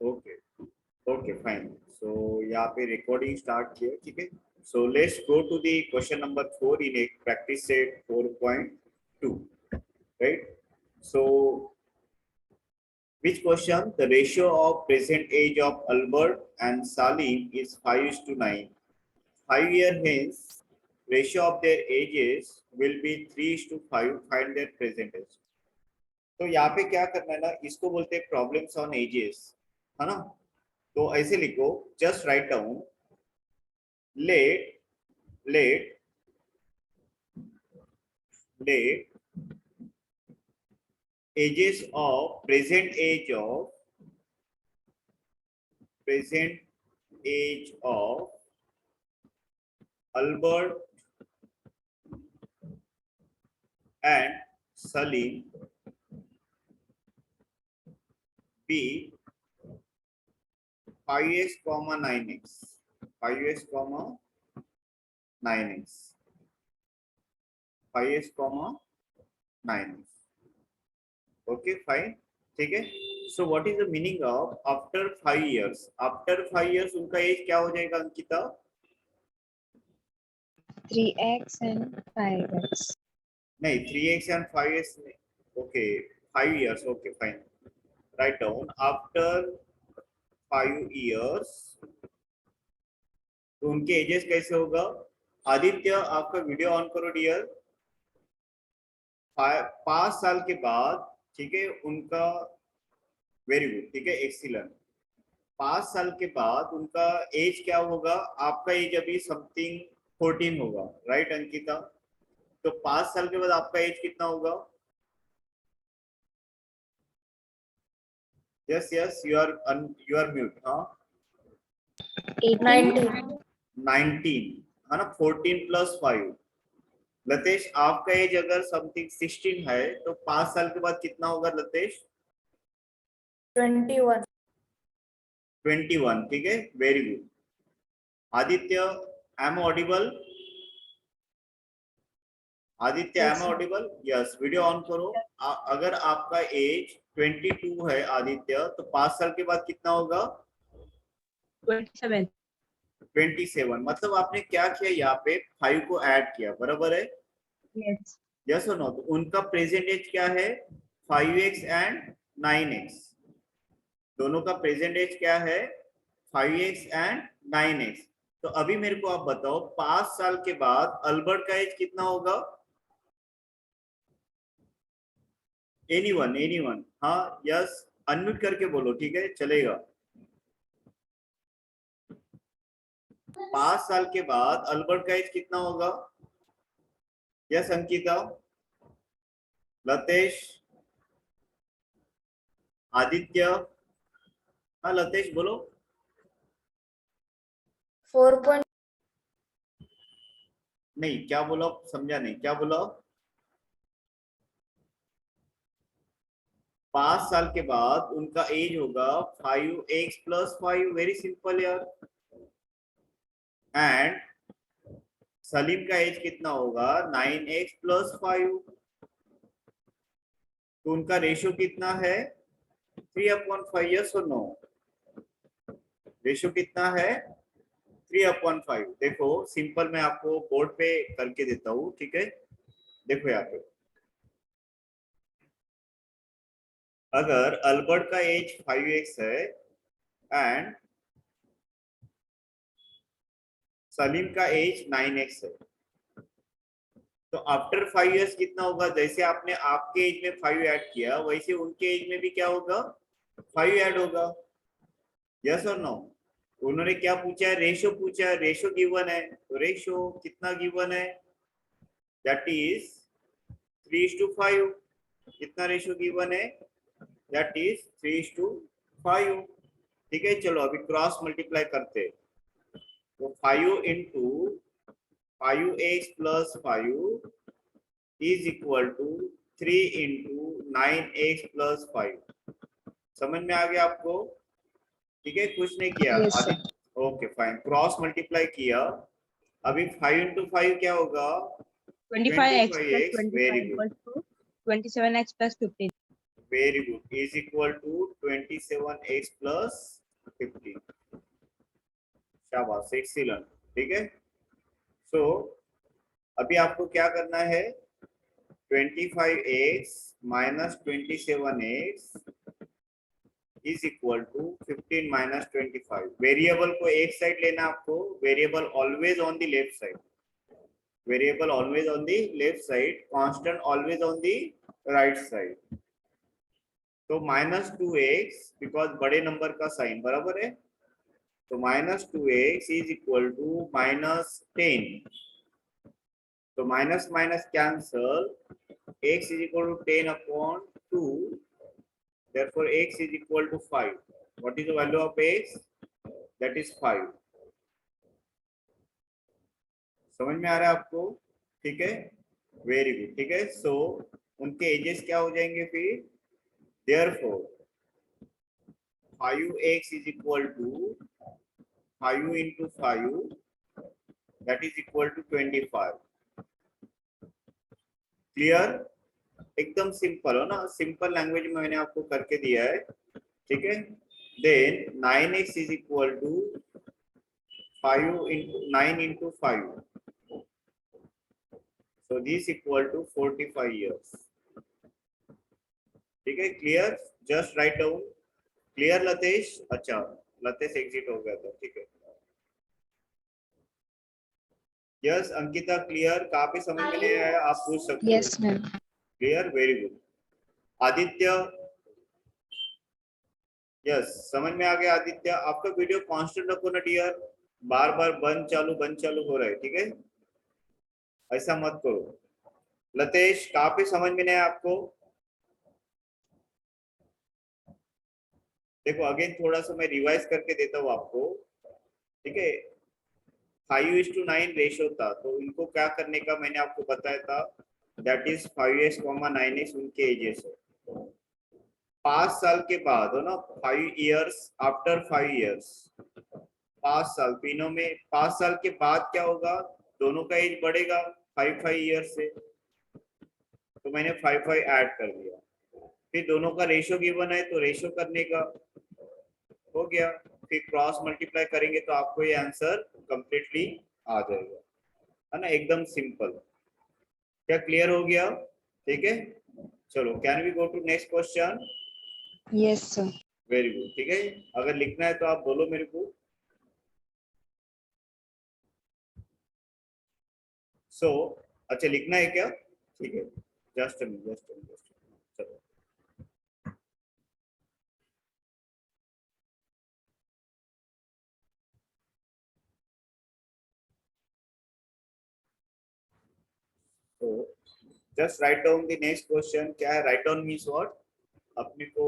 Okay okay fine. सो यहाँ पे recording start किया. ठीक है. So let's go to the question number 4 in एक practice set 4.2. Right. So which question? The ratio of present age of Albert and Salim is 5:9. 5 year hence, ratio of their ages will be 3:5. Find their present age. तो यहाँ पे क्या करना है ना, इसको बोलते हैं प्रॉब्लम्स ऑन एजेस, है ना. तो ऐसे लिखो, just write down let let let ages of present age of Albert and Salim be 5s, 9x. 5s, 9x. 5s, 9x. Okay, fine. ठीक है. So what is the meaning of after 5 years? After 5 years उनका as क्या हो जाएगा Ankita? 3x and 5x. नहीं, 3x and 5x. Okay, 5 years. Okay, fine. Write down after 5 years. तो उनके edges कैसे होगा? आदित्य, आपका वीडियो ऑन करो डियर. 5 साल के बाद, ठीक है, उनका, वेरी गुड, ठीक है, एक्सीलेंट. 5 साल के बाद उनका एज क्या होगा? आपका एज अभी समथिंग 14 होगा, राइट अंकिता? तो 5 साल के बाद आपका एज कितना होगा? Yes yes, you are mute. हाँ, 19 है ना. 14 + 5. लतेश, आपका एज अगर समथिंग 16 है तो 5 साल के बाद कितना होगा लतेश? 21. 21. ठीक है, very good. Aditya, am audible? Aditya, am audible? Yes, video on करो. अगर आपका एज 22 है आदित्य, तो 5 साल के बाद कितना होगा? 27. 27. मतलब आपने क्या किया, यहाँ पे 5 को ऐड किया, बराबर है? Yes. यस और नो? तो उनका प्रेजेंट एज क्या है? 5x and 9x. दोनों का प्रेजेंट एज क्या है? 5x and 9x. तो अभी मेरे को आप बताओ, 5 साल के बाद अल्बर्ट का एज कितना होगा? एनीवन? हाँ, यस, अनम्यूट करके बोलो, ठीक है, चलेगा. 5 साल के बाद अल्बर्ट का एज कितना होगा? यस अंकिता, लतेश, आदित्य. हाँ लतेश बोलो. 4. नहीं, क्या बोला? समझा नहीं, क्या बोला? 5 साल के बाद उनका एज होगा 5x + 5. वेरी सिंपल यार. एंड सलीम का एज कितना होगा? 9x + 5. तो उनका रेशियो कितना है? 3/5. यस और नो? रेशियो कितना है? 3/5. देखो सिंपल, मैं आपको बोर्ड पे करके देता हूँ, ठीक है. देखो यहाँ पे, अगर अल्बर्ट का एज 5x है एंड सलीम का एज 9x है, तो आफ्टर 5 इयर्स कितना होगा? जैसे आपने आपके एज में 5 ऐड किया, वैसे उनके एज में भी क्या होगा? 5 ऐड होगा. यस और नो? उन्होंने क्या पूछा है? रेशियो पूछा है. रेशियो गिवन है, तो रेशियो कितना गिवन है? That is 3:5. कितना रेशियो गिवन है? That is 3:5. ठीक है, चलो अभी क्रॉस मल्टीप्लाई करते हैं. तो 5 into 5x + 5 is equal to 3 into 9x + 5. समझ में आ गया आपको? ठीक है, कुछ नहीं किया. Yes, okay fine. Cross multiply किया. अभी 5 into 5 क्या होगा? 25x + 25x. Very 25 good, equals to 27x + 15. Very good, is equal to 27x plus 15। शाबाश, एक्सीलेंट। ठीक है, सो अभी आपको क्या करना है, 25x minus 27x is equal to 15 minus 25। Variable को एक साइड लेना आपको, variable always on the left side, variable always on the left side, constant always on the right side. तो -2x, बिकॉज बड़े नंबर का साइन बराबर है, तो -2x इज इक्वल टू -10। तो minus minus cancel, x is equal to 10 upon 2, therefore x is equal to 5. What is the value of x? That is 5. समझ में आ रहा है आपको? ठीक है, वेरी गुड। ठीक है, सो उनके एजेस क्या हो जाएंगे फिर, therefore 5x is equal to 5 into 5, that is equal to 25. Clear? एकदम सिंपल हो ना, सिंपल लैंग्वेज में मैंने आपको करके दिया है। ठीक है, then 9x is equal to 5 into 9 into 5, so this equal to 45 years। ठीक है, clear? Just write down. Clear Latesh? अच्छा, लतेश एग्जिट हो गया था, ठीक है। Yes Ankita, clear? कहाँ पे समझ में नहीं आया आप पूछ सकते हो। Yes, ma'am. Clear, very good. Aditya, yes समझ में आ गया। आदित्य, आपका वीडियो कांस्टेंट रखो ना डियर, बार बार बंद चालू हो रहा है। ठीक है, ऐसा मत करो। लतेश, कहाँ पे समझ में नहीं आया आपको? देखो अगेन थोड़ा सा मैं रिवाइज करके देता हूँ आपको। ठीक है, 5:9 रेशियो था, तो इनको क्या करने का मैंने आपको बताया था, दैट इज 5x, 9x उनके एजेस है। 5 साल के बाद हो ना, 5 years आफ्टर 5 years, 5 साल तीनों में, 5 साल के बाद क्या होगा, दोनों का एज बढ़ेगा 5 years से, तो मैंने 5 ऐड कर दिया। फिर दोनों का रेशियो गिवन है, तो रेशियो करने का हो गया, फिर क्रॉस मल्टीप्लाई करेंगे तो आपको ये आंसर कंप्लीटली आ जाएगा, है ना, एकदम सिंपल। क्या क्लियर हो गया? ठीक है, चलो can we go to next question? Yes, sir. Very good. ठीक है, अगर लिखना है तो आप बोलो मेरे को। सो अच्छा लिखना है क्या? ठीक है, जस्ट चलो। तो just write down the next question. क्या है, राइट डाउन मीन्स व्हाट, अपने को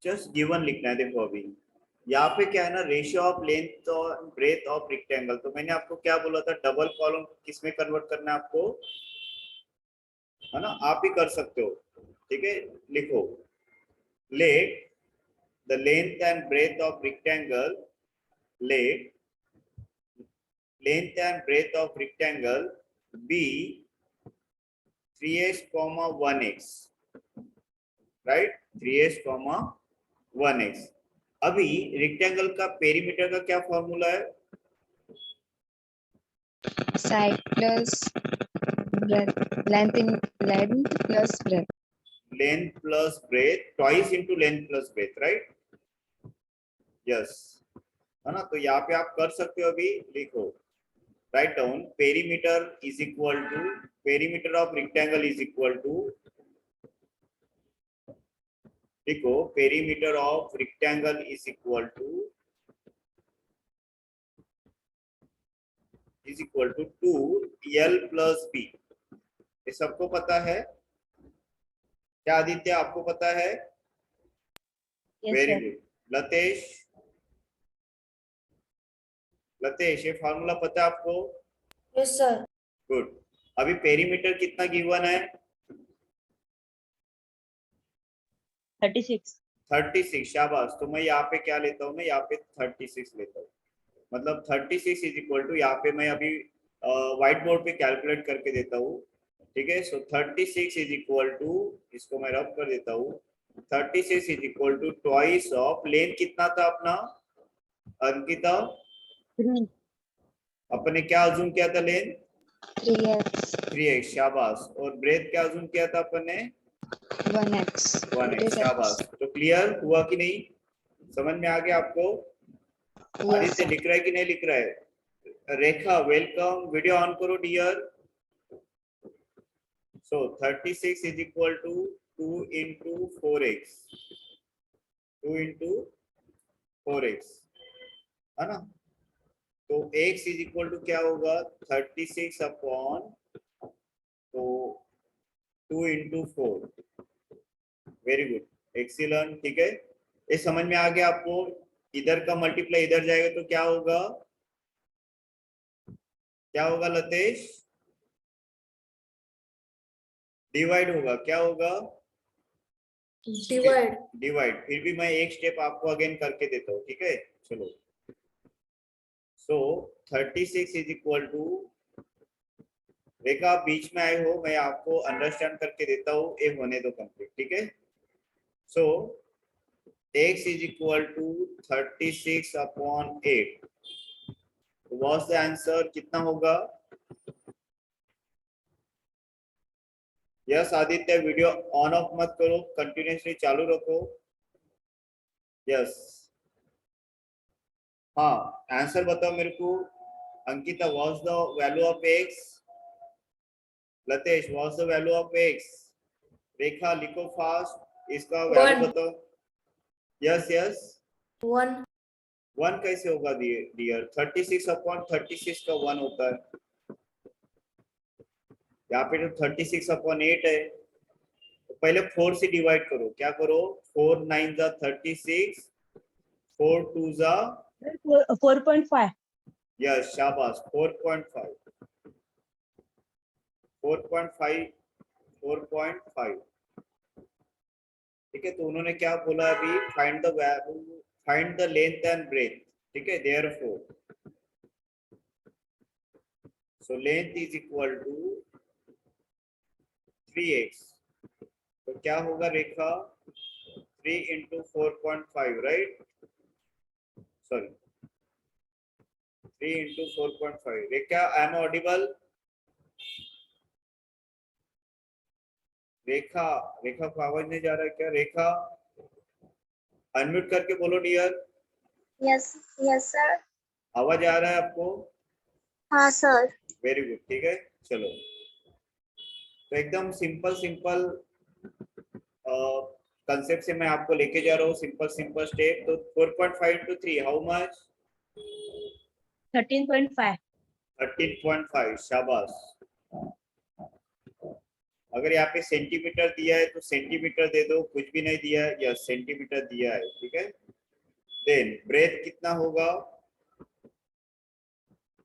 जस्ट गिवन लिखना है। देखो अभी यहाँ पे क्या है ना, रेशियो ऑफ लेंथ और ब्रेथ ऑफ रेक्टेंगल, तो मैंने आपको क्या बोला था, डबल कॉलम किसमें कन्वर्ट करना है आपको, है ना, आप ही कर सकते हो। ठीक है, लिखो, let the length and breadth of rectangle, let length and breadth of rectangle be 3x, 1x, right? 3x, 1x। अभी रेक्टेंगल का पेरीमीटर का क्या फॉर्मूला है? Side plus breadth. Length plus breadth. Length plus breadth, twice into length plus breadth, right? Yes, है ना, तो यहाँ पे आप कर सकते हो। अभी लिखो, write down, perimeter is equal to, perimeter of rectangle is equal to, देखो perimeter of rectangle is equal to 2l plus b। ये सबको पता है क्या? आदित्य आपको पता है? Yes, very sir. Good. Latesh ये फॉर्मूला पता है आपको? Yes, sir. गुड। अभी पेरीमीटर कितना गिवन है? 36. 36, शाबाश। तो मैं यहाँ पे क्या लेता हूँ, मैं यहाँ पे 36 लेता हूँ, मतलब 36 इज इक्वल टू, यहाँ पे मैं अभी व्हाइट बोर्ड पे कैलकुलेट करके देता हूँ। ठीक है, सो 36 इज इक्वल टू, इसको मैं रब कर देता हूँ, 36 is equal to twice of length कितना था अपना अंकिता, 3 अपने क्या अज्यूम किया था लेंथ 3x 3x, शाबाश। और ब्रेथ क्या अज्यूम किया था अपन ने 1x 1x, शाबाश। तो क्लियर हुआ कि नहीं, समझ में आ गया आपको? yes आदित्य sir लिख रहा है कि नहीं लिख रहा है? रेखा वेलकम, वीडियो ऑन करो dear. So 36 is equal to 2 into 4x, 2 into 4x, है ना? तो x is equal to क्या होगा 36 अपॉन तो 2 into 4। वेरी गुड, एक्सीलेंट, ठीक है। ये समझ में आ गया आपको? इधर का मल्टीप्लाई इधर जाएगा तो क्या होगा, क्या होगा लतेश? डिवाइड होगा, क्या होगा डिवाइड। डिवाइड। फिर भी मैं एक स्टेप आपको अगेन करके देता हूँ, ठीक है? चलो, सो 36 इज इक्वल टू, रेखा आप बीच में आए हो, मैं आपको अंडरस्टैंड करके देता हूँ, ये होने दो कंप्लीट, ठीक है? So x is equal to 36 upon 8, what's the answer, कितना होगा? Yes Aditya, video on off मत करो, कंटिन्यूअसली चालू रखो। यस, हाँ, आंसर बताओ मेरे को। Ankita, what's the value of x? Latesh, what's the value of x? रेखा लिखो फास्ट, इसका वैल्यू One. बताओ। यस यस, 1 1 कैसे होगा डियर? 36 अपॉन 36 का 1 होता है। यहाँ पे तो 36 अपॉन 8 है, तो पहले 4 से डिवाइड करो, क्या करो, 4 9 जा 36, 4 2 जा 4.5 यस, शाबाश, 4.5, 4.5, 4.5, ठीक है। तो उन्होंने क्या बोला अभी, find the value, find the length and breadth, ठीक है। Therefore so length is equal to 3x, तो क्या होगा Rekha, 3 into 4.5, right? Sorry, 3 into 4.5। Rekha, I am audible? Rekha, Rekha को आवाज नहीं जा रहा है क्या? रेखा अनम्यूट करके बोलो डियर, यस यस सर। आवाज आ रहा है आपको? हाँ सर। वेरी गुड, ठीक है। चलो, तो एकदम सिंपल सिंपल कंसेप्ट से मैं आपको लेके जा रहा हूँ, सिंपल सिंपल स्टेप। तो 4.5 into 3 हाउ मच? 13.5 13.5, शाबाश। अगर यहाँ पे सेंटीमीटर दिया है तो सेंटीमीटर दे दो, कुछ भी नहीं दिया है या सेंटीमीटर दिया है, ठीक है। देन ब्रेथ कितना होगा?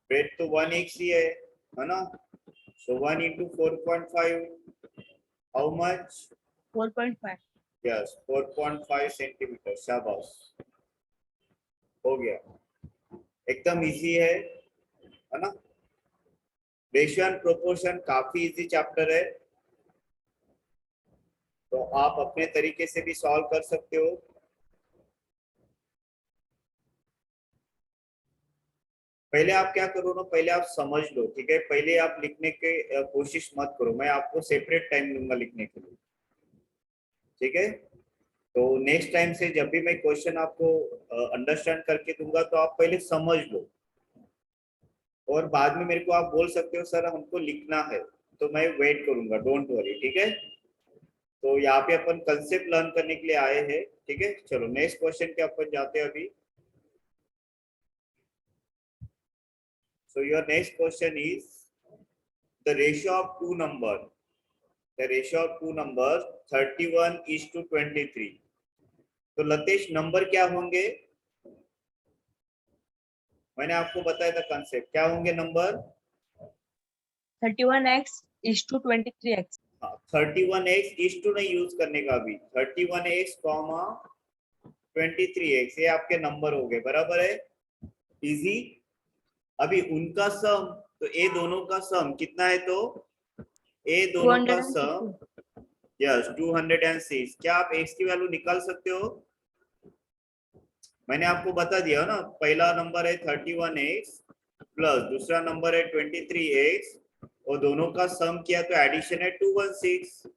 ब्रेथ तो 1x ही है ना? सो 1 into 4.5 how much? 4.5 yes, 4.5 centimetre, शाबाश, हो गया, एकदम इजी है ना? रेशियो एंड प्रोपोर्शन काफी इजी चैप्टर है, तो आप अपने तरीके से भी सॉल्व कर सकते हो। पहले आप क्या करो ना, पहले आप समझ लो, ठीक है। पहले आप लिखने के कोशिश मत करो, मैं आपको सेपरेट टाइम दूंगा लिखने के लिए, ठीक है। तो नेक्स्ट टाइम से जब भी मैं क्वेश्चन आपको अंडरस्टैंड करके दूंगा तो आप पहले समझ लो, और बाद में मेरे को आप बोल सकते हो सर हमको लिखना है, तो मैं वेट करूंगा, डोंट वरी, ठीक है। तो यहाँ पे अपन कंसेप्ट लर्न करने के लिए आए हैं, ठीक है। चलो नेक्स्ट क्वेश्चन पे अपन जाते हैं अभी। So your next question is the ratio of two numbers. The ratio of two numbers 31:23. तो लतेश नंबर क्या होंगे? मैंने आपको बताया था कंसेप्ट, क्या होंगे number? 31x is to 23x 31x is to नहीं यूज करने का, अभी 31x, 23x, ये आपके नंबर हो गए, बराबर है, इजी। अभी उनका सम, तो ए दोनों का सम कितना है? तो ए दोनों का सम यस 206। क्या आप x की वैल्यू निकाल सकते हो? मैंने आपको बता दिया ना, पहला नंबर है 31x प्लस दूसरा नंबर है 23x और दोनों का सम किया तो एडिशन है 216।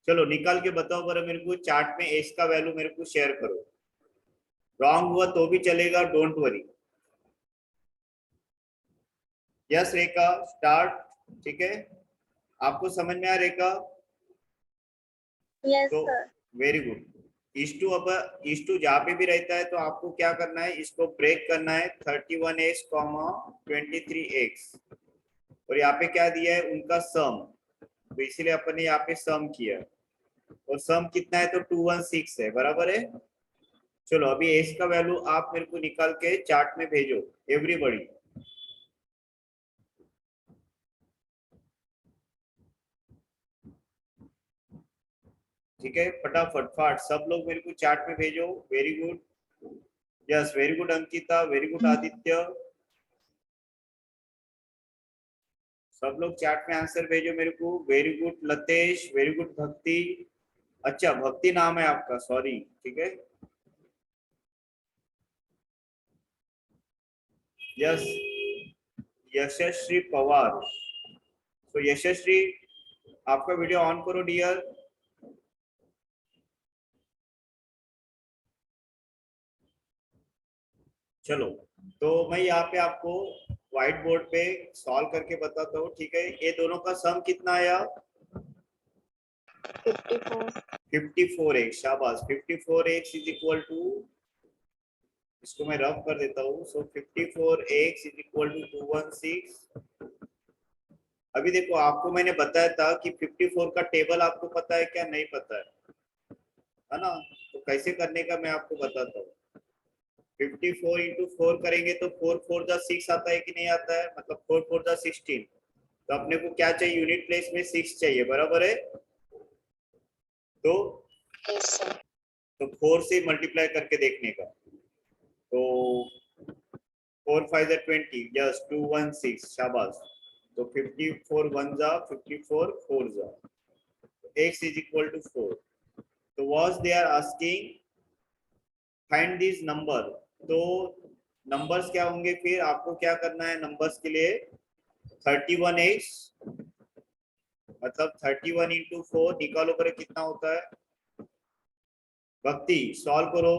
चलो निकाल के बताओ बरा मेरे को, चार्ट में x का वैल्यू मेरे को शेयर करो। रॉन्ग हुआ तो भी चलेगा, don't worry. Yes Rekha start. ठीक है, आपको समझ में आ रेखा? Yes, तो sir. Very good. इस टू जहाँ पे भी रहता है तो आपको क्या करना है, इसको ब्रेक करना है 31x, 23x और यहाँ पे क्या दिया है उनका सम, तो इसीलिए अपन ने यहाँ पे सम किया और सम कितना है तो 216 है, बराबर है। चलो अभी x का वैल्यू आप मेरे को निकाल के चार्ट में भेजो एवरीबॉडी। ठीक है, फटाफट फाट सब लोग मेरे को चार्ट में भेजो। Very good, yes very good Ankita, very good Aditya, सब लोग चैट में आंसर भेजो मेरे को। Very good Latesh, very good भक्ति। अच्छा भक्ति नाम है आपका, सॉरी। ठीक है, यस यशस्वी पवार। तो यशस्वी आपका वीडियो ऑन करो डियर। चलो तो मैं यहाँ पे आपको व्हाइट बोर्ड पे सॉल्व करके बताता हूँ। ठीक है, ये दोनों का सम कितना आया? 54. 54x, शाबाश। 54x इज इक्वल टू, इसको मैं रफ कर देता हूँ। सो 54x इज इक्वल टू 216। अभी देखो आपको मैंने बताया था कि 54 का टेबल आपको पता है क्या? नहीं पता है ना? तो कैसे करने का मैं आपको बताता हूँ। 54 इंटू 4 करेंगे तो 4 4 जा 6 आता है कि नहीं आता है, मतलब 4 4 जा 16। तो अपने को क्या चाहिए, यूनिट प्लेस में 6 चाहिए, बराबर है। तो Yes, sir. 4 से मल्टीप्लाई करके देखने का। तो 4 5 जा 20, यस 216, शाबाश। तो 54 1 जा 54 4 जा, x is equal to 4। तो was they are asking find this number। तो नंबर्स क्या होंगे, फिर आपको क्या करना है नंबर्स के लिए? 31x मतलब 31 इंटू 4 निकालो, पर कितना होता है? भक्ति सॉल्व करो,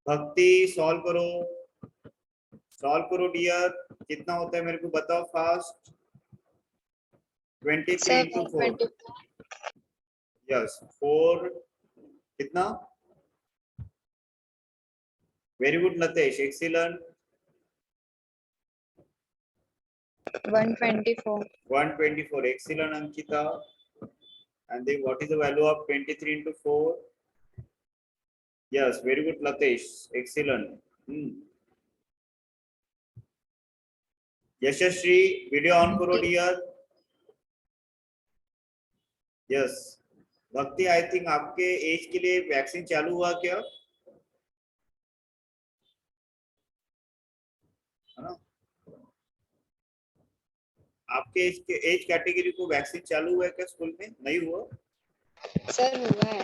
भक्ति सॉल्व करो, सॉल्व करो डियर। कितना होता है मेरे को बताओ फास्ट। 23 Sir, into 4, 20. यस 4 कितना? Very good Latesh, excellent. 124. 124, excellent Ankita। And then what is the value of 23 into 4? Yes, very good Latesh, excellent। Yashasvi video on करो डियर। यस भक्ति, आई थिंक आपके एज के लिए वैक्सीन चालू हुआ क्या? है ना, आपके एज कैटेगरी को वैक्सीन चालू हुआ है क्या स्कूल में? नहीं हुआ? सर हुआ है।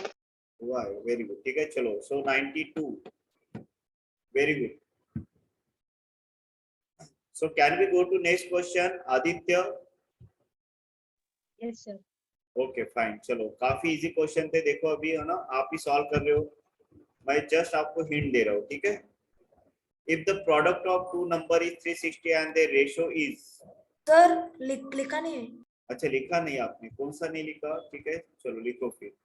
हुआ है, वेरी गुड। ठीक है चलो, so 92, very good. So can we go to next question Aditya? Yes, sir. Okay fine, चलो काफी इजी क्वेश्चन थे, देखो अभी है ना, आप ही सॉल्व कर रहे हो, मैं जस्ट आपको हिंट दे रहा हूँ। ठीक है, if the product of two number is 360 and the ratio is. Sir लिखा नहीं है। अच्छा लिखा नहीं आपने, कौन सा नहीं लिखा? ठीक है चलो लिखो फिर।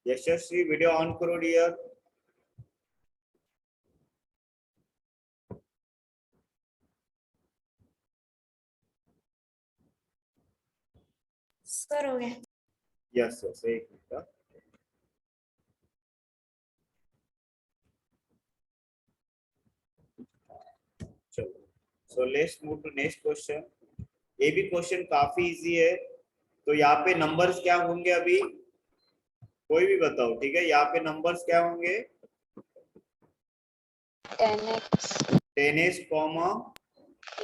यशस्वी वीडियो ऑन करो डियर। सर हो गया। यस यस, एक मिनट। चलो so let's move to next question. ये भी क्वेश्चन काफी इजी है। तो यहाँ पे नंबर्स क्या होंगे अभी, कोई भी बताओ, ठीक है। यहाँ पे नंबर्स क्या होंगे, 10x 10x,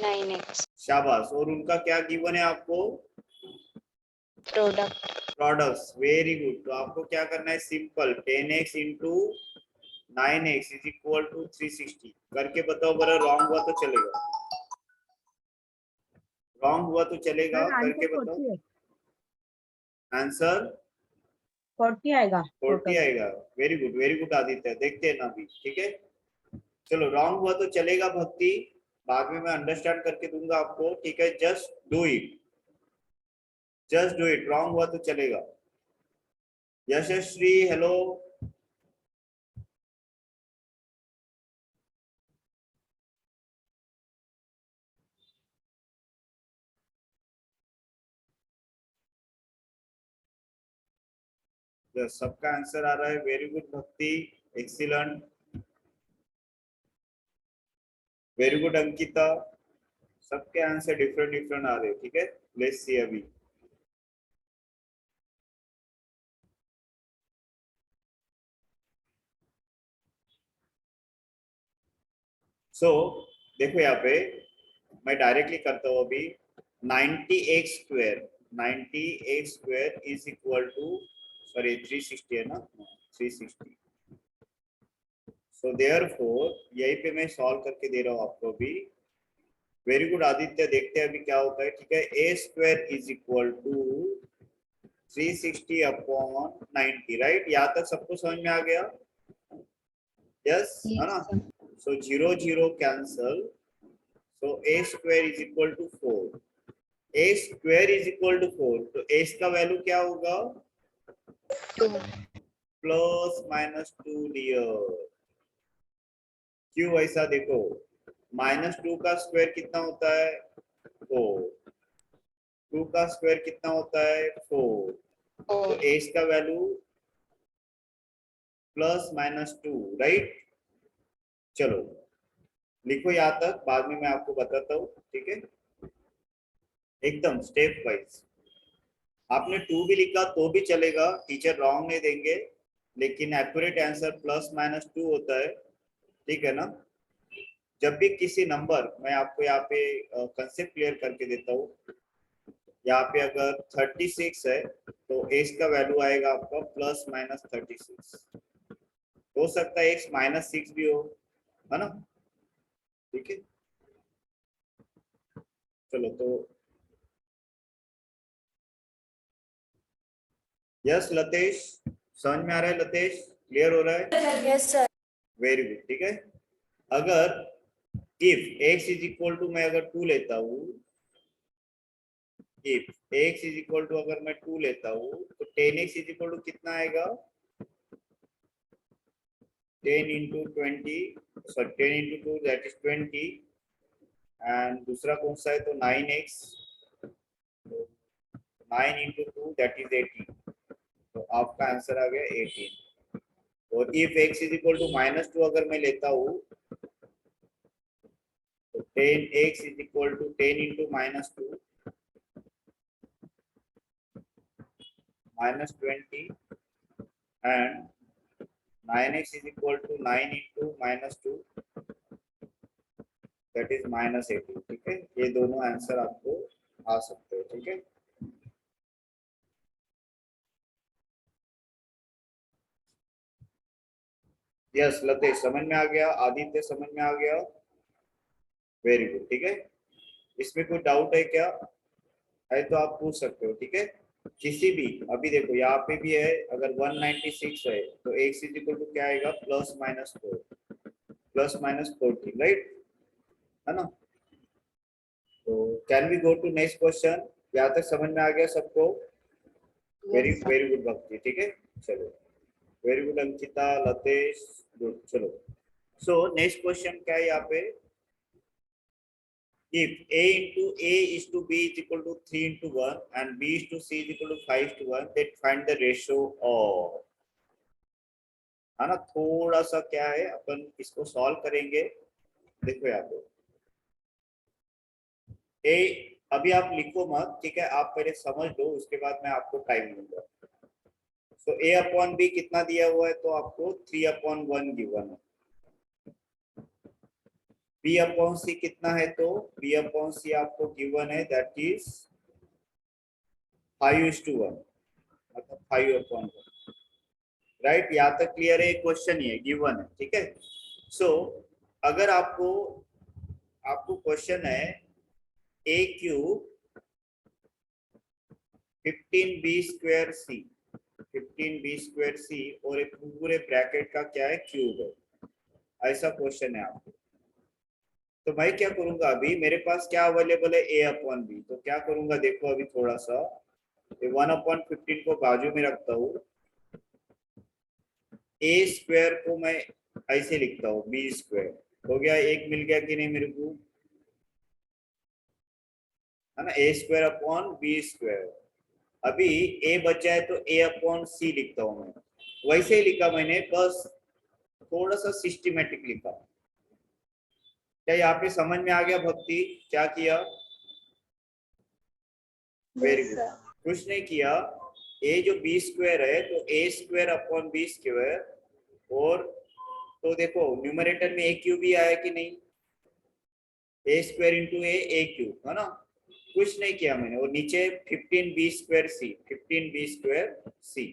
9x शाबाश। और उनका क्या गिवन है आपको, प्रोडक्ट प्रोडक्ट्स, वेरी गुड। तो आपको क्या करना है, simple 10x into 9x is equal to 360 करके बताओ बरा। रॉन्ग हुआ तो चलेगा, रॉन्ग हुआ तो चलेगा, सर आंसर करके बताओ। 40 है, आंसर 40 आएगा 40 टोटल। आएगा। वेरी गुड आदित्य, देखते हैं ना अभी, ठीक है। चलो रॉन्ग हुआ तो चलेगा भक्ति, बाद में मैं अंडरस्टैंड करके दूंगा आपको, ठीक है। Just do it, just do it. Wrong हुआ तो चलेगा। यशस्वी हेलो, सबका आंसर आ रहा है, वेरी गुड भक्ति, एक्सीलेंट, वेरी गुड अंकिता। सबके आंसर डिफरेंट डिफरेंट आ रहे हैं, ठीक है। लेट्स सी अभी। सो देखो यहाँ पे मैं डायरेक्टली करता हूँ अभी। 90x square, 90x square is equal to, sorry 360 है ना, 360। सो देयरफॉर यही पे मैं सॉल्व करके दे रहा हूँ आपको अभी। वेरी गुड आदित्य, देखते हैं अभी क्या होता है, ठीक है। A square is equal to 360 upon 90, right. यहाँ तक सबको समझ में आ गया, यस है ना। So 0 0 cancel, so A square is equal to 4। A square is equal to 4, तो ए का वैल्यू क्या होगा, 2 प्लस माइनस 2 डियर। क्यों ऐसा, देखो -2 का स्क्वायर कितना होता है, 4। 2 का स्क्वायर कितना होता है, 4। तो 4 ए का वैल्यू प्लस माइनस 2, राइट। चलो लिखो यहाँ तक, बाद में मैं आपको बताता हूँ, ठीक है। एकदम स्टेप वाइज। आपने 2 भी लिखा तो भी चलेगा, टीचर रॉन्ग नहीं देंगे, लेकिन एक्यूरेट आंसर प्लस माइनस 2 होता है, ठीक है ना। जब भी किसी नंबर, मैं आपको यहाँ पे कंसेप्ट क्लियर करके देता हूँ। यहाँ पे अगर 36 है तो एस का वैल्यू आएगा आपका प्लस माइनस 36। हो सकता है एक्स -6 भी हो, है ना, ठीक है। चलो तो यस लतेश, समझ में आ रहा है लतेश, क्लियर हो रहा है, यस सर। वेरी गुड, ठीक है। अगर if x is equal to, मैं अगर 2 लेता हूँ, if x is equal to अगर मैं 2 लेता हूँ, तो 10x इज इक्वल टू कितना आएगा, 10 into 20, sorry 10 into 2 that is 20, and दूसरा कौन सा है, तो 9x, 9 इंटू 2 दैट इज 18। तो आपका आंसर आ गया 18। और if x is equal to -2 अगर मैं लेता हूँ, तो 10x is equal to 10 into -2 -20, and 9x is equal to 9 into -2 that is -18, ठीक है। ये दोनों आंसर आपको आ सकते हैं, ठीक है। यस लतेश समझ में आ गया, आदित्य समझ में आ गया, वेरी गुड, ठीक है। इसमें कोई डाउट है क्या, है तो आप पूछ सकते हो, ठीक है। किसी भी, अभी देखो यहाँ पे भी है, अगर 196 है तो x इज इक्वल टू क्या आएगा, plus minus 4, plus minus 14, right, है ना। तो can we go to next question, यहाँ तक समझ में आ गया सबको, very yes sir very good Bhakti, ठीक है। चलो very good Ankita, Latesh, good. चलो सो नेक्स्ट क्वेश्चन क्या है यहाँ पे, if a into a is to b is equal to 3 into 1 and b is to c is equal to 5 to 1, then find the ratio of, है ना। थोड़ा सा क्या है, अपन इसको सॉल्व करेंगे, देखो यहाँ पे ए अभी आप लिखो मत, ठीक है, आप पहले समझ लो, उसके बाद मैं आपको टाइम दूंगा। सो ए अपॉन बी कितना दिया हुआ है, तो आपको 3/1 गिवन है। बी अपॉन सी कितना है, तो बी अपॉन सी आपको गिवन है, दैट इज 5:1, मतलब 5/1। राइट, यहाँ तक क्लियर है, क्वेश्चन ही है, गिवन है, ठीक है। सो अगर आपको आपको क्वेश्चन है ए cube 15b² c, 15b² c और एक पूरे ब्रैकेट का क्या है, क्यूब है, ऐसा क्वेश्चन है आपको। तो मैं क्या करूंगा, अभी मेरे पास क्या अवेलेबल है, ए अपॉन बी, तो क्या करूंगा देखो, अभी थोड़ा सा 1/15 को बाजू में रखता हूँ, ए स्क्वायर को मैं ऐसे लिखता हूँ, बी स्क्वायर हो गया, एक मिल गया कि नहीं मेरे को, है ना, ए स्क्वायर अपॉन बी स्क्वायर। अभी ए बचा है तो ए अपॉन सी लिखता हूँ मैं, वैसे ही लिखा मैंने, बस थोड़ा सा सिस्टमेटिक लिखा। क्या यहाँ पे समझ में आ गया भक्ति, क्या किया? Very Yes, good. sir. कुछ नहीं किया, ए जो बी स्क्वायर है तो ए स्क्वायर अपॉन बी स्क्वायर, और तो देखो न्यूमरेटर में ए क्यूब भी आया कि नहीं, ए स्क्वायर इंटू ए क्यूब, है ना। कुछ नहीं किया मैंने, और नीचे 15b² c, 15b²c।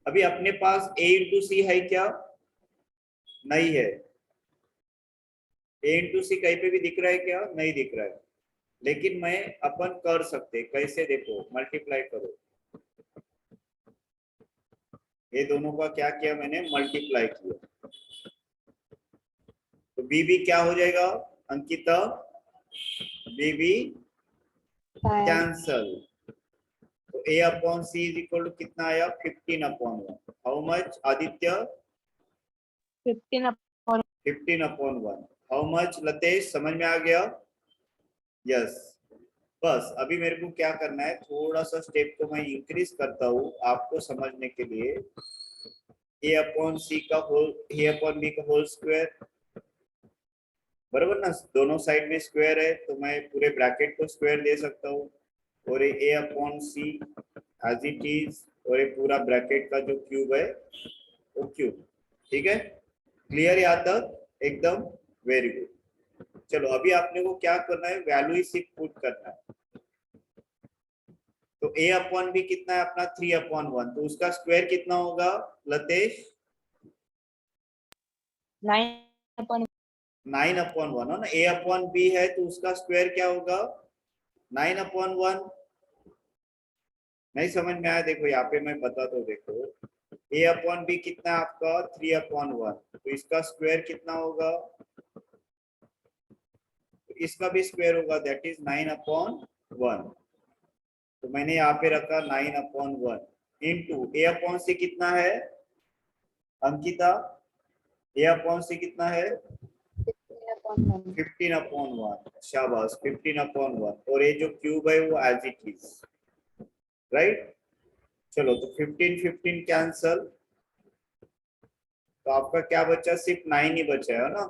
अभी अपने पास a इंटू सी है क्या? नहीं है। a इंटू सी कहीं पे भी दिख रहा है क्या? नहीं दिख रहा है। लेकिन मैं अपन कर सकते, कैसे देखो, मल्टीप्लाई करो, ये दोनों का क्या किया मैंने, मल्टीप्लाई किया, तो बी भी क्या हो जाएगा अंकिता, बी भी 5 कैंसल। तो a upon C is equal to कितना आया, 15/1। How much Aditya? 15 15/1। How much Latesh, समझ में आ गया? यस। बस अभी मेरे को क्या करना है, थोड़ा सा स्टेप को मैं इंक्रीज करता हूँ आपको समझने के लिए। ए अपॉन सी का होल, ए अपॉन बी का होल स्क्वायर, बराबर ना, दोनों साइड में स्क्वायर है तो मैं पूरे ब्रैकेट को स्क्वायर दे सकता हूँ, और a upon c as it is, और ये पूरा ब्रैकेट का जो क्यूब है वो क्यूब, ठीक है। क्लियर यहाँ तक एकदम? Very good. चलो अभी आपने को क्या करना है, वैल्यू ही सिर्फ पुट करना है। तो a अपॉन बी कितना है अपना, 3/1, तो उसका स्क्वायर कितना होगा लतेश? 9/1 9/1 है ना, a अपॉन बी है तो उसका स्क्वायर क्या होगा, 9/1। नहीं समझ में आया? देखो यहाँ पे मैं बताता हूँ, देखो a अपॉन बी कितना है आपका, 3/1, तो इसका स्क्वायर कितना होगा, तो इसका भी स्क्वायर होगा, दैट इज 9/1। तो मैंने यहाँ पे रखा 9/1 इंटू ए अपॉन सी कितना है अंकिता, ए अपॉन सी कितना है, 15/1 15/1। शाबाश, 15/1, और ये जो क्यूब है वो एज इट इज, राइट। चलो तो 15 15 कैंसल, तो आपका क्या बचा, सिर्फ 9 ही बचा है ना।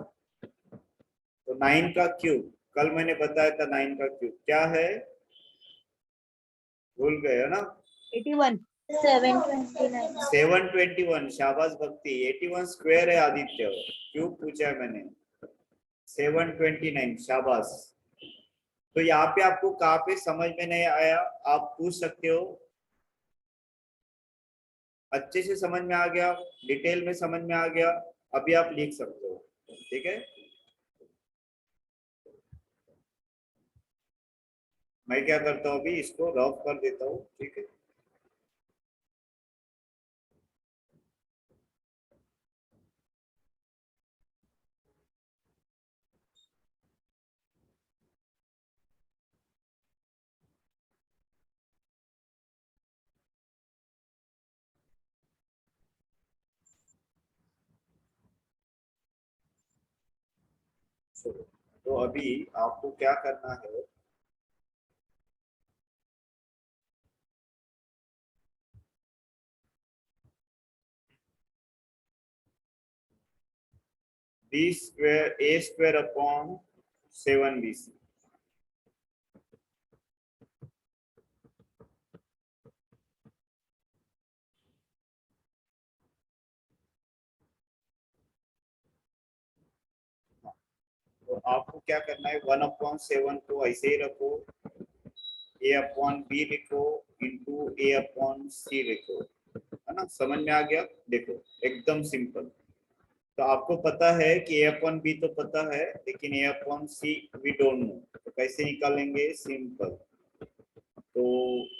तो 9 का क्यूब, कल मैंने बताया था 9 का क्यूब क्या है, भूल गए है ना, 81 729. 721। शाबाश भक्ति, 81 स्क्वायर है आदित्य, क्यूब पूछा है मैंने, 729। शाबाश। तो यहाँ पे आपको कहाँ पे समझ में नहीं आया आप पूछ सकते हो, अच्छे से समझ में आ गया, डिटेल में समझ में आ गया, अभी आप लिख सकते हो, ठीक है। मैं क्या करता हूँ, अभी इसको रफ कर देता हूँ, ठीक है। चलो तो अभी आपको क्या करना है, B square, a square upon 7bc, तो आपको क्या करना है, 1/7 को ऐसे ही रखो, a/b लिखो इंटू a/c लिखो, है ना, समझ में आ गया। देखो एकदम सिंपल। तो आपको पता है कि a/b तो पता है, लेकिन a/c वी डोंट नो, तो कैसे निकालेंगे, सिंपल। तो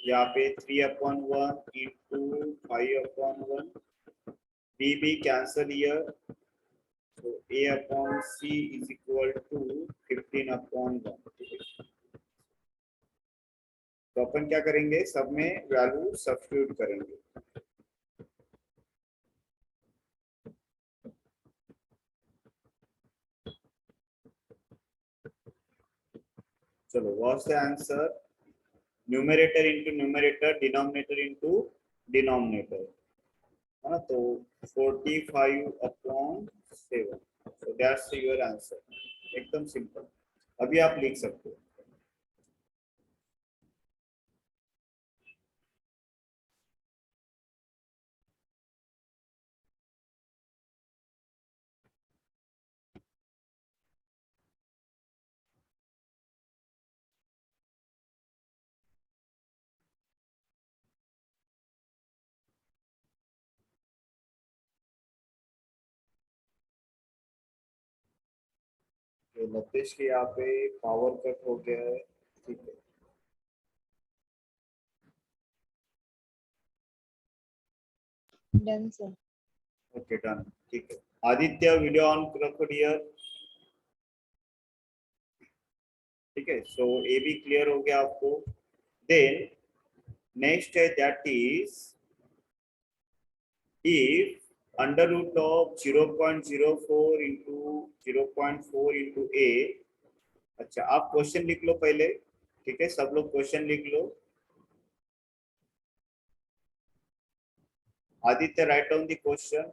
यहाँ पे 3/1 इंटू 5/1, b भी कैंसल हियर, तो a/c इज इक्वल टू 15/1। तो अपन क्या करेंगे, सब में वैल्यू सब्स्टिट्यूट करेंगे। चलो, what's the answer, numerator into numerator, denominator into denominator, है ना। तो 45/7, so that's your answer, एकदम सिंपल। अभी आप लिख सकते हो। तो लतेश के यहाँ पे पावर कट हो गया है, ठीक है। Done sir. ओके डन, ठीक है। आदित्य वीडियो ऑन रखो डियर, ठीक है। सो ये भी क्लियर हो गया आपको। देन नेक्स्ट है, that is if under root of 0.04 into 0.4 into a। अच्छा, आप क्वेश्चन लिख लो पहले, ठीक है, सब लोग क्वेश्चन लिख लो। Aditya write down the question.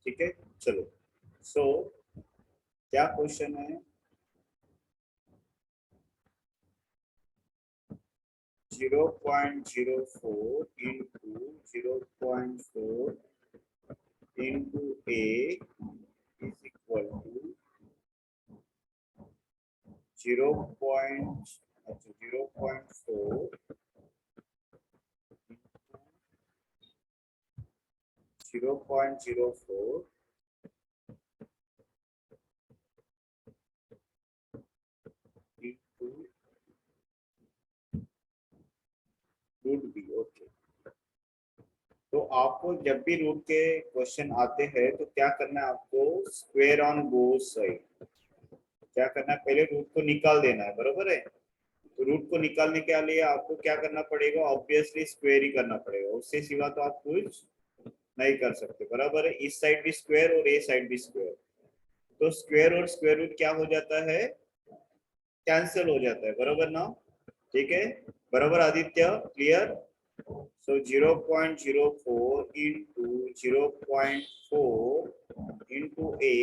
ठीक है, चलो। सो क्या क्वेश्चन है, 0.04 into 0.4 into a is equal to 0.4 0.04 into root B. Okay, तो आपको जब भी रूट के क्वेश्चन आते हैं तो क्या करना है, आपको स्क्वायर ऑन बोथ साइड। क्या करना है, पहले रूट को निकाल देना है, बरोबर है। तो रूट को निकालने के लिए आपको क्या करना पड़ेगा, ऑब्वियसली स्क्वायर ही करना पड़ेगा, उससे सिवा तो आप कुछ नहीं कर सकते, बराबर है। इस साइड भी स्क्वायर और ये साइड भी स्क्वायर, तो स्क्वायर और स्क्वायर रूट क्या हो जाता है, कैंसिल हो जाता है, बराबर ना, ठीक है। बराबर Aditya, clear. So 0.04 into 0.4 into a,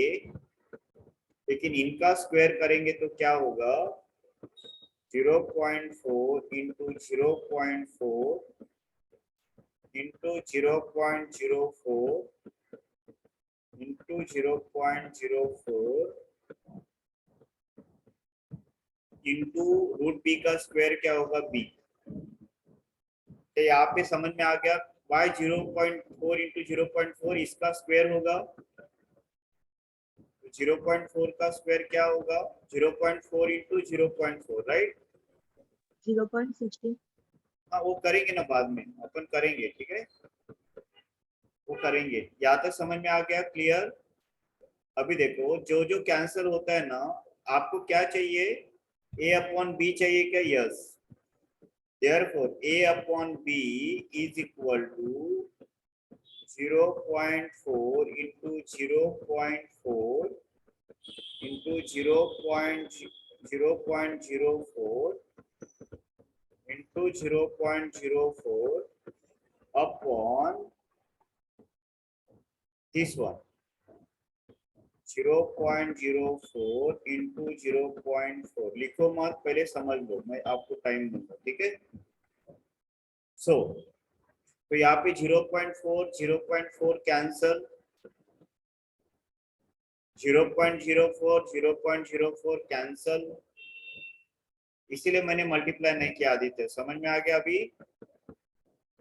लेकिन इनका स्क्वायर करेंगे तो क्या होगा, 0.4 into 0.4 into 0.04 into 0.04 into root B का स्क्वायर क्या होगा, बी। तो यहाँ पे समझ में आ गया, y 0.4 इंटू 0.4 इसका स्क्वायर होगा, तो 0.4 का स्क्वायर क्या होगा, 0.4 इंटू 0.4, राइट। 0.16। हाँ, वो करेंगे ना बाद में, अपन करेंगे, ठीक है, वो करेंगे। यहाँ तक समझ में आ गया, क्लियर। अभी देखो, जो जो कैंसिल होता है ना, आपको क्या चाहिए, a/b चाहिए क्या, yes. Therefore, a/b is equal to 0.4 into 0.4 into 0.04 into 0.04 upon this one 0.04 into 0.4 लिखो मत, पहले समझ लो, मैं आपको टाइम दूंगा, ठीक है। तो यहाँ पे 0.4 कैंसल, 0.04 कैंसल, इसीलिए मैंने मल्टीप्लाई नहीं किया आदित्य, समझ में आ गया अभी।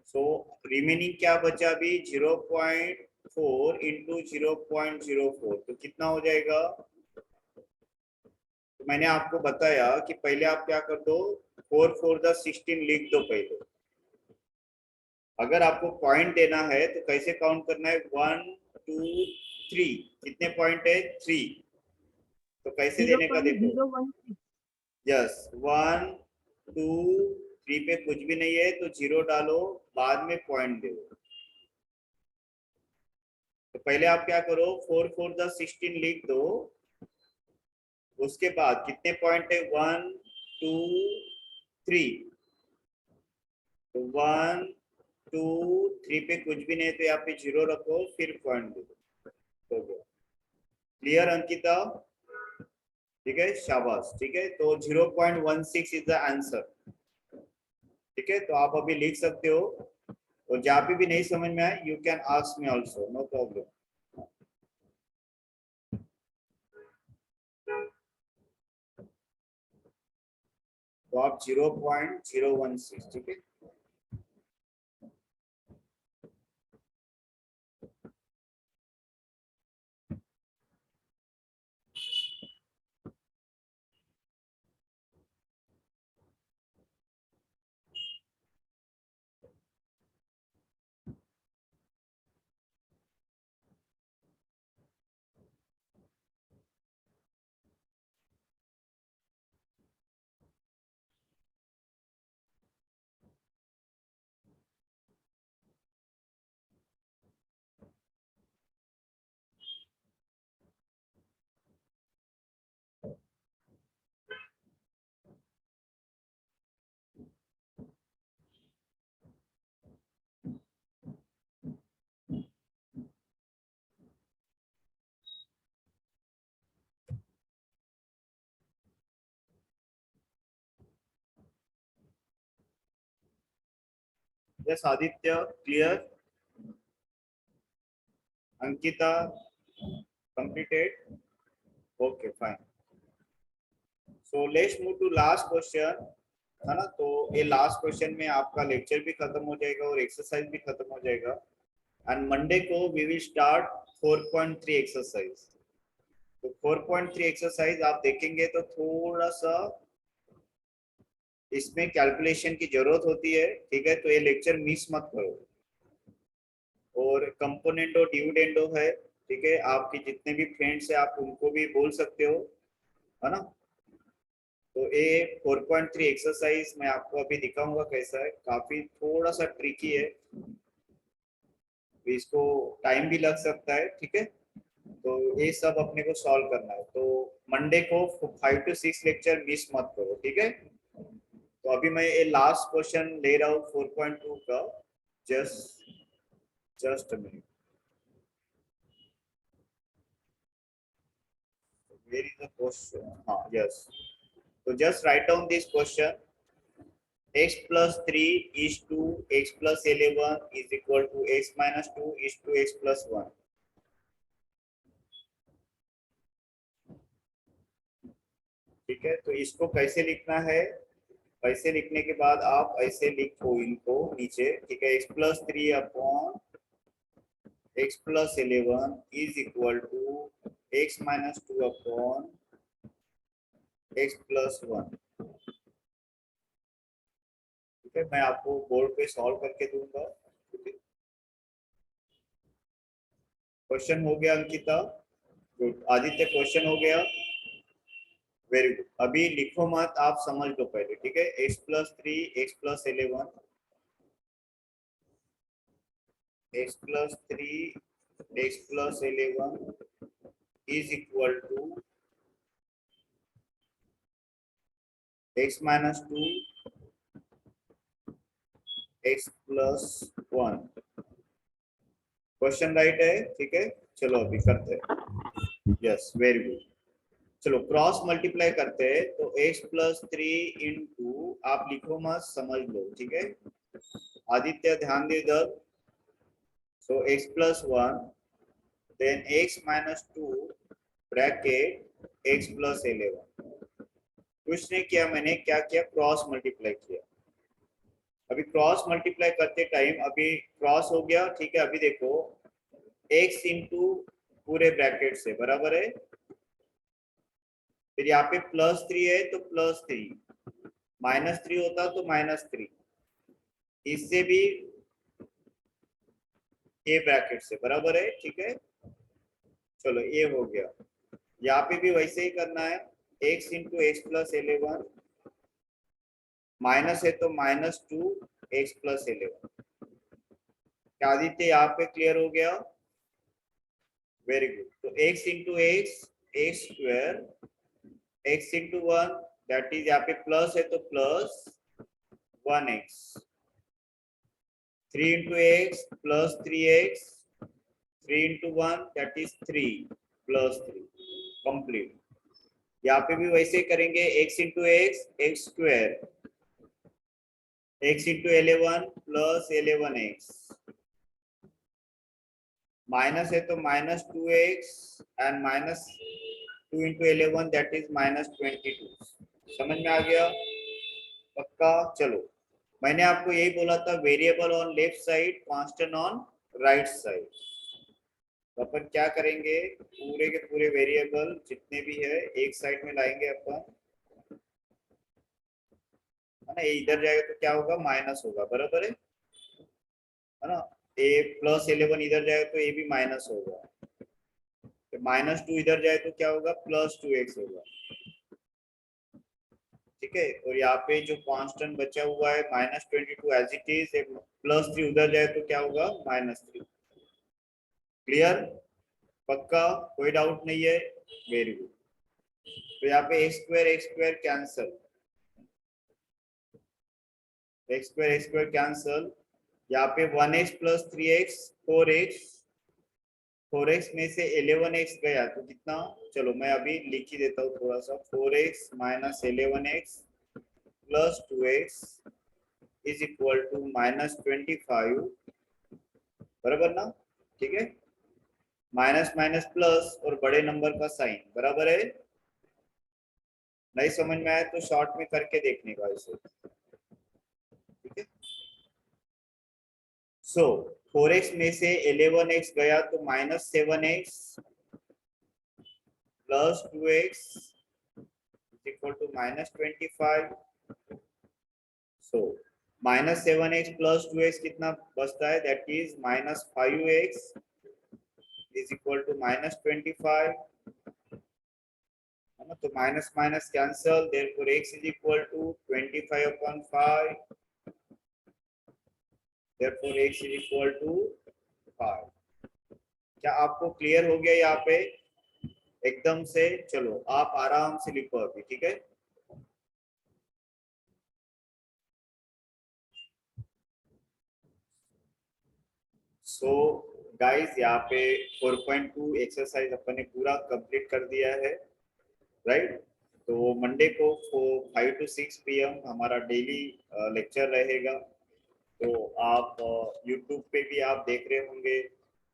सो रिमेनिंग क्या बचा अभी 0.4 इंटू 0.04, तो कितना हो जाएगा। तो मैंने आपको बताया कि पहले आप क्या कर दो, 4 4 द 16 लिख दो पहले। अगर आपको पॉइंट देना है तो कैसे काउंट करना है, 1 2 3, कितने पॉइंट है 3, तो कैसे देने का देखो। 0.016 यस 1 2 3 पे कुछ भी नहीं है तो 0 डालो, बाद में पॉइंट दो। तो पहले आप क्या करो, 4 4 द 16 लिख दो, उसके बाद कितने पॉइंट है 1 2 3, तो 1 2 3 पे कुछ भी नहीं तो यहाँ पे 0 रखो, फिर पॉइंट दो, हो गया। क्लियर अंकिता, ठीक है, शाबाश, ठीक है। तो 0.16 इज द आंसर, ठीक है। तो आप अभी लिख सकते हो, और जहाँ पे भी नहीं समझ में आए you can ask me also, no problem. तो आप 0.016, ठीक है। Yes Aditya, clear, Ankita completed, okay fine. So let's move to last question, है ना। तो ये लास्ट क्वेश्चन में आपका लेक्चर भी खत्म हो जाएगा और एक्सरसाइज भी खत्म हो जाएगा, एंड मंडे को वी विल स्टार्ट 4.3 एक्सरसाइज। तो 4.3 एक्सरसाइज आप देखेंगे तो थोड़ा सा इसमें कैलकुलेशन की जरूरत होती है, ठीक है। तो ये लेक्चर मिस मत करो, और कंपोनेंटो डिविडेंडो है, ठीक है। आपके जितने भी फ्रेंड्स है आप उनको भी बोल सकते हो, है ना। तो ये 4.3 एक्सरसाइज मैं आपको अभी दिखाऊंगा कैसा है, काफी थोड़ा सा ट्रिकी है, इसको टाइम भी लग सकता है, ठीक है। तो ये सब अपने को सॉल्व करना है, तो मंडे को 5 to 6 लेक्चर मिस मत करो, ठीक है। तो अभी मैं ये लास्ट क्वेश्चन ले रहा हूँ 4.2 का, just minute, where is the question, हाँ यस। तो just write down this question, x plus 3 is to x plus 11 is equal to x minus 2 is to x plus 1, ठीक है। तो इसको कैसे लिखना है, कैसे लिखने के बाद आप ऐसे लिखो इनको नीचे, ठीक है। x plus 3 upon x plus 11 is equal to x minus 2 upon x plus 1, ठीक है। मैं आपको बोर्ड पे सॉल्व करके दूंगा, ठीक है। क्वेश्चन हो गया अंकिता, गुड। आदित्य क्वेश्चन हो गया, वेरी गुड। अभी लिखो मत, आप समझ लो पहले, ठीक है। x plus 3 x plus 11 x plus 3 x plus 11 is equal to x minus 2 x plus 1। Question right है, ठीक है। चलो अभी करते हैं। Yes, very good. चलो क्रॉस मल्टीप्लाई करते हैं, तो x प्लस 3 इंटू, आप लिखो मत, समझ लो, ठीक है। आदित्य ध्यान दे इधर। So x plus 1 then x minus 2 bracket x plus 11। कुछ नहीं किया मैंने, क्या किया, क्रॉस मल्टीप्लाई किया। अभी क्रॉस मल्टीप्लाई करते टाइम अभी क्रॉस हो गया, ठीक है। अभी देखो x इंटू पूरे ब्रैकेट से बराबर है, फिर यहाँ पे प्लस 3 है तो प्लस 3, माइनस 3 होता तो माइनस 3, इससे भी ये ब्रैकेट से बराबर है, ठीक है। चलो ये हो गया। यहाँ पे भी वैसे ही करना है, x into x plus 11, minus है तो माइनस 2 एक्स प्लस 11। क्या आदित्य यहाँ पे क्लियर हो गया? Very good. तो x into x x square, x into 1 that is, यहाँ पे प्लस है तो plus 1x, 3 into x plus 3x, 3 into 1 that is 3 plus 3, complete. यहाँ पे भी वैसे ही करेंगे, x into x x square, x into 11 plus 11x, minus है तो minus 2x and minus 2 into 11 that is minus 22। समझ में आ गया? पक्का? चलो मैंने आपको यही बोला था, variable on left side, constant on right side. तो अपन क्या करेंगे, पूरे के पूरे वेरिएबल जितने भी है एक साइड में लाएंगे अपन, है ना। ये इधर जाएगा तो क्या होगा, माइनस होगा, बराबर है ना। ए प्लस 11 इधर जाएगा तो ये भी माइनस होगा, तो माइनस 2 इधर जाए तो क्या होगा, प्लस 2x होगा, ठीक है। और यहाँ पे जो कांस्टेंट बचा हुआ है minus 22 as it is, plus 3 उधर जाए तो क्या होगा, माइनस 3। क्लियर? पक्का? कोई डाउट नहीं है? Very good. तो यहाँ पे x square cancel, x square cancel. यहाँ पे 1x plus 3x 4x, 4x में से 11x गया तो कितना, चलो मैं अभी लिख ही देता हूँ थोड़ा सा, 4x minus 11x plus 2x is equal to minus 25, बराबर ना, ठीक है। माइनस माइनस प्लस और बड़े नंबर का साइन, बराबर है। नहीं समझ में आया तो शॉर्ट में करके देखने का इसे, ठीक है। सो 4x में से 11x गया तो minus 7x plus 2x equal to minus 25। So minus 7x plus 2x कितना बचता है, that is minus 5x is equal to minus 25, है ना। तो minus minus cancel, therefore x is equal to 25/5, therefore x is equal to 5। क्या आपको clear हो गया यहाँ पे एकदम से? चलो आप आराम से लिखो अभी, ठीक है। सो गाइस यहाँ पे 4.2 एक्सरसाइज अपन ने पूरा कंप्लीट कर दिया है, राइट। तो मंडे को 5 to 6 PM हमारा डेली लेक्चर रहेगा। तो आप यूट्यूब पे भी आप देख रहे होंगे,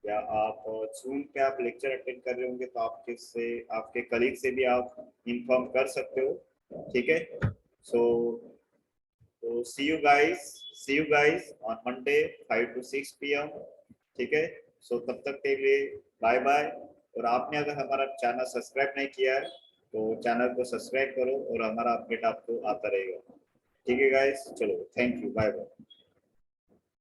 या आप जूम पे आप लेक्चर अटेंड कर रहे होंगे, तो आपके से आपके कलीग से भी आप इन्फॉर्म कर सकते हो, ठीक है। सो तो see you guys on Monday 5 to 6 PM, ठीक है। सो तब तक के लिए बाय बाय। और आपने अगर हमारा चैनल सब्सक्राइब नहीं किया है तो चैनल को सब्सक्राइब करो और हमारा अपडेट आपको आता रहेगा, ठीक है गाइस। चलो थैंक यू, बाय बाय।